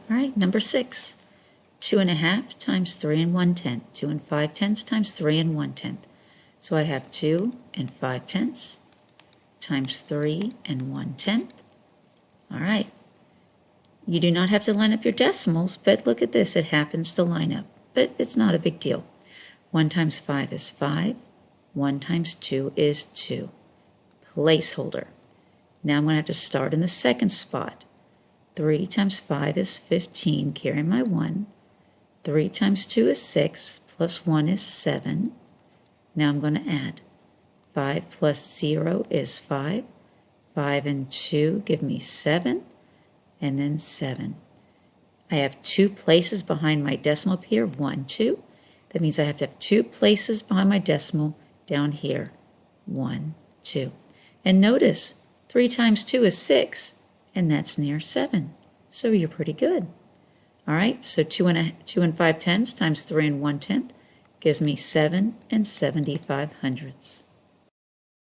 All right, number 6. 2.5 times 3 and 1/10. 2 and 5/10 times 3 and 1/10. So I have 2 and 5/10 times 3 and 1/10. All right. You do not have to line up your decimals, but look at this. It happens to line up, but it's not a big deal. 1 times 5 is 5. 1 times 2 is 2. Placeholder. Now I'm going to have to start in the second spot. 3 times 5 is 15, carry my 1. 3 times 2 is 6, plus 1 is 7. Now I'm going to add. 5 plus 0 is 5. 5 and 2 give me 7, and then 7. I have 2 places behind my decimal here, 1, 2. That means I have to have 2 places behind my decimal down here, 1, 2. And notice, 3 times 2 is 6, and that's near 7. So you're pretty good. All right, so 2 and 5/10 times 3 and 1/10 gives me 7 and 75 hundredths.